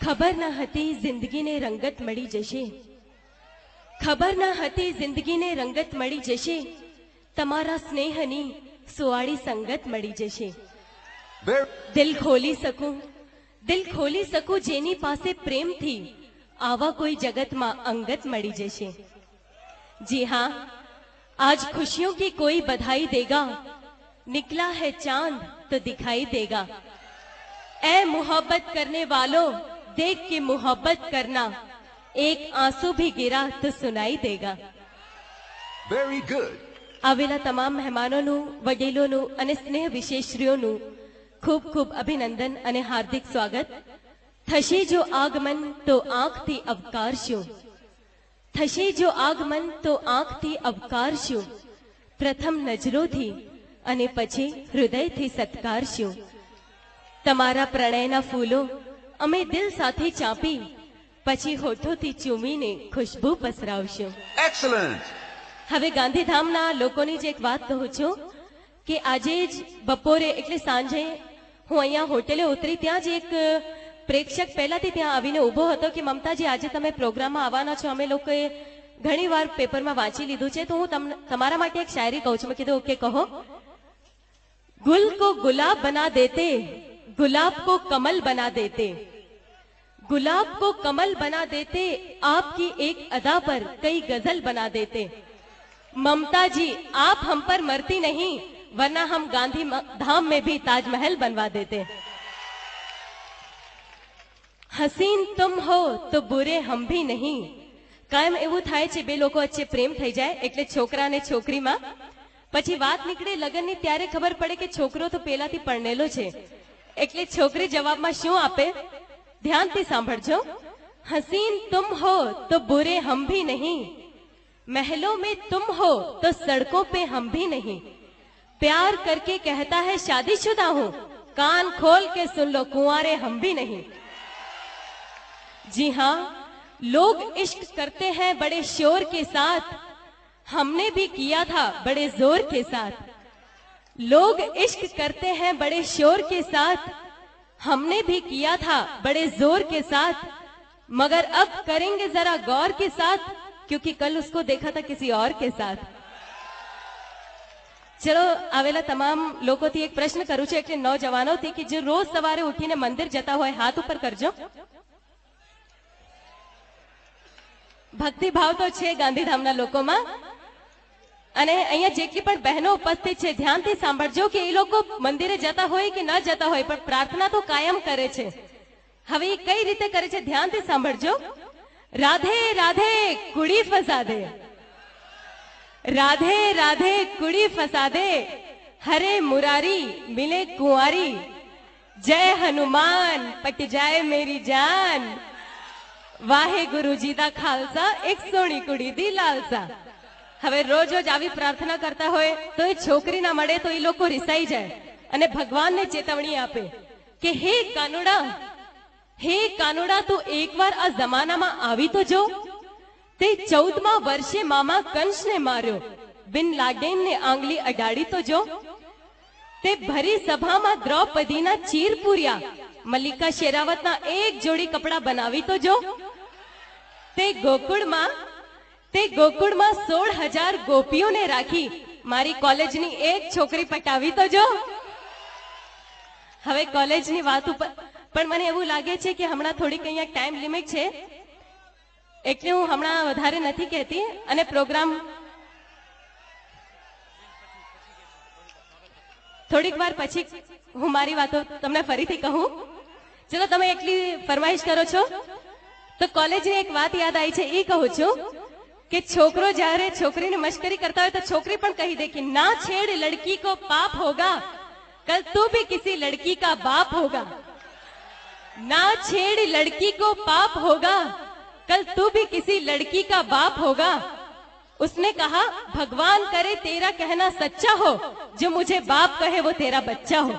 ખબર ન હતી જિંદગીને રંગત મળી જશે, ખબર ન હતી જિંદગીને રંગત મળી જશે, તમારા સ્નેહની સુવાળી સંગત મળી જશે। દિલ ખોલી શકું જેની પાસે પ્રેમથી, આવા કોઈ જગતમાં અંગત મળી જશે। जी हाँ, आज खुशियों की कोई बधाई देगा, निकला है चांद तो दिखाई देगा। ऐ मोहब्बत करने वालों देख के मोहब्बत करना, एक आंसू भी गिरा तो सुनाई देगा। Very good. આવેલા તમામ મહેમાનોનું, વડીલોનું અને સ્નેહ વિશેષરીઓનું ખૂબ ખૂબ અભિનંદન અને હાર્દિક સ્વાગત। થશે જો આગમન તો આંખથી અવકારશું, થશે જો આગમન તો આંખથી અવકારશું, પ્રથમ નજરોથી અને પછી હૃદયથી સત્કારશું। તમારા પ્રણયના ફૂલો અમે દિલ સાથે ચાંપી, પછી હોઠોથી ચૂમીને ખુશ્બુ પસરાવશું। Excellent. હવે ગાંધીધામના લોકોની જ એક વાત કહું છું કે આજે જ બપોરે એટલે સાંજે હું અહીંયા હોટેલે ઉતરી, ત્યાં જ એક પ્રેક્ષક પહેલાથી ત્યાં આવીને ઊભો હતો કે મમતાજી આજે તમે પ્રોગ્રામમાં આવવાના છો, અમે લોકોએ ઘણી વાર પેપરમાં વાંચી લીધું છે, તો હું તમારા માટે એક શાયરી કહું છું। મેં કીધું ઓકે કહો। ગુલ કો ગુલાબ બના દેતે, गुलाब को कमल बना देते, गुलाब को कमल बना देते, आपकी एक अदा पर कई गजल बना देते। ममता जी आप हम पर मरती नहीं, वरना हम गांधी धाम में भी ताजमहल बनवा देते। हसीन तुम हो तो बुरे हम भी नहीं। કાયમ એવું થાય છે બે લોકો વચ્ચે પ્રેમ થઈ જાય એટલે છોકરા અને છોકરીમાં પછી વાત નીકળે લગ્નની, ત્યારે ખબર પડે કે છોકરો તો પહેલાથી પરણેલો છે, એટલે છોકરી જવાબમાં શું આપે ધ્યાનથી સાંભળજો। हसीन तुम हो तो बुरे हम भी नहीं, महलों में तुम हो तो सड़कों पे हम भी नहीं, प्यार करके कहता है शादीशुदा हूं, कान खोल के सुन लो कुंवारे हम भी नहीं। जी हाँ, लोग इश्क करते हैं बड़े शोर के साथ, हमने भी किया था बड़े जोर के साथ। लोग इश्क करते हैं बड़े शोर के साथ, हमने भी किया था बड़े जोर के साथ, मगर अब करेंगे जरा गौर के साथ, क्योंकि कल उसको देखा था किसी और के साथ। चलो आवेला तमाम लोकोथी एक प्रश्न करूं છું એટલે નौजवानोथी कि जो रोज सवारे उठीने मंदिर जता होय हाथ ऊपर करजो। भक्ति भाव तो छे गांधीधामना लोकोमां, અને અહીંયા જેટલી પણ બહેનો ઉપસ્થિત છે ધ્યાનથી સાંભળજો કે એ લોકો મંદિરે જતા હોય કે ન જતા હોય પણ પ્રાર્થના તો કાયમ કરે છે। હવે એ કઈ રીતે કરે છે ધ્યાનથી સાંભળજો। રાધે રાધે કુડી ફસાદે, રાધે રાધે કુડી ફસાદે, હરે મુરારી મિલે કુંવારી, જય હનુમાન પટ જાય મેરી જાન, વાહે ગુરુજી दा खालसा, एक सोनी कुड़ी दी लालसा। હવે રોજ રોજ આવી પ્રાર્થના કરતા હોય તો એ છોકરી ના મળે તો એ લોકો રિસાઈ જાય અને ભગવાનને ચેતવણી આપે કે હે કાનુડા તું એકવાર આ જમાનામાં આવી તો જો। તે 14મા વર્ષે મામા કંસને માર્યો, બિન લાડેનને આંગળી અડાડી તો જો। તે ભરી સભામાં દ્રૌપદીના ચીર પૂર્યા, મલ્લિકા શેરાવતના એક જોડી કપડા બનાવી તો જો। તે ગોકુળમાં 16,000 ગોપીઓને રાખી, મારી કોલેજની એક છોકરી પટાવી તો જો। હવે કોલેજની વાત ઉપર પણ મને એવું લાગે છે કે હમણાં થોડીક અહીંયા ટાઈમ લિમિટ છે એટલે હું હમણાં વધારે નથી કહેતી અને પ્રોગ્રામ થોડીક વાર પછી હું મારી વાતો તમને ફરીથી કહું। ચલો તમે એટલી ફરમાઈશ કરો છો તો કોલેજની એક વાત યાદ આવી છે, એ કહું છું कि छोकरो जारे छोकरी ने मस्करी करता है तो छोकरी पण कही दे कि ना छेड़ लड़की को पाप होगा, कल तू भी किसी लड़की का बाप होगा। ना छेड़ लड़की को पाप होगा, कल तू भी किसी लड़की का बाप होगा। उसने कहा भगवान करे तेरा कहना सच्चा हो, जो मुझे बाप कहे वो तेरा बच्चा हो।